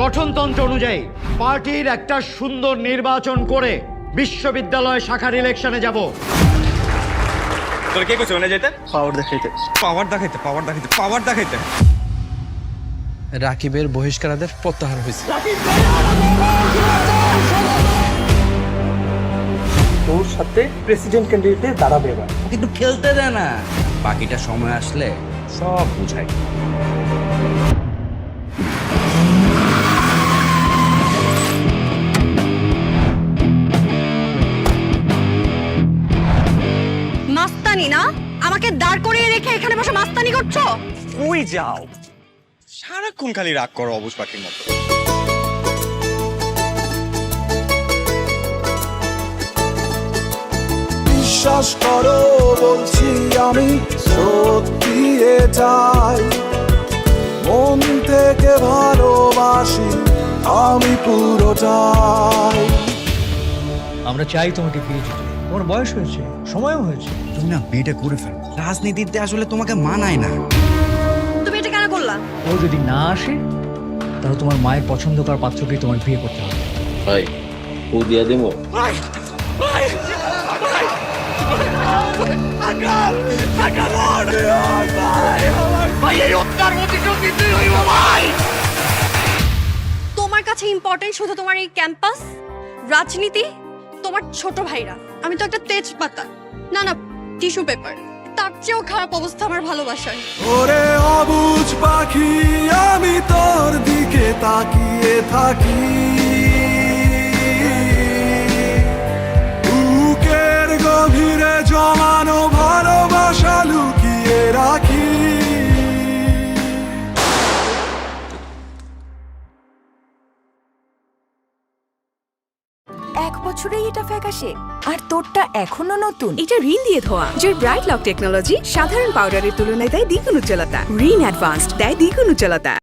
গঠনতন্ত্র অনুযায়ী পার্টির একটা সুন্দর নির্বাচন করে বিশ্ববিদ্যালয় শাখার ইলেকশনে যাব। তোর কে কইছ না যেতে? পাওয়ার দেখাইতে পাওয়ার দেখাইতে। রাকিবের বহিষ্কারাদের প্রত্যাহার হয়েছে। তোর সাথে প্রেসিডেন্ট ক্যান্ডিডেটে দাঁড়াবে এবার। কিন্তু খেলতে দেয় না, বাকিটা সময় আসলে সব বুঝাই। মাস্তানি না, আমাকে দাঁড় করিয়ে রেখে এখানে বসে মাস্তানি করছো? কই যাও? সারাক্ষণ খালি রাগ করো অবুঝ পাখির মতো। বিশ্বাস করো বলছি আমি সত্যি এটাই, মন থেকে ভালোবাসি আমি পুরোটাই। আমরা চাই তোমাকে ফিরে যেতে। তোমার বয়স হয়েছে, সময়ও হয়েছে। তুমি না বিয়েটা করে ফেলো। রাজনীতিতে আসলে তোমাকে মানায় না। তুমি এটা কেন করলা? ও যদি না আসে তাহলে তোমার মায়ের পছন্দ করার পাত্রকেই তোমার বিয়ে করতে হবে। ভাই ও দিয়া দেবো। তোমার কাছে ইম্পর্টেন্ট শুধু তোমার এই ক্যাম্পাস, রাজনীতি, তোমার ছোট ভাইরা। আমি তো একটা তেজপাতা, না না টিস্যু পেপার। তার চেয়েও খারাপ অবস্থা আমার ভালোবাসার। ওরে অবুঝ পাখি আমি তোর দিকে তাকিয়ে থাকি, বুকের গভীরে জমানো ভালোবাসা লুকিয়ে রাখি। এক বছরেই এটা ফ্যাকাশে আর তোরটা এখনো নতুন। এটা রিন দিয়ে ধোয়া, যার ব্রাইট লক টেকনোলজি সাধারণ পাউডারের তুলনায় দেয় দ্বিগুণ উজ্জ্বলতা। রিন অ্যাডভান্সড দেয় দ্বিগুণ উজ্জ্বলতা।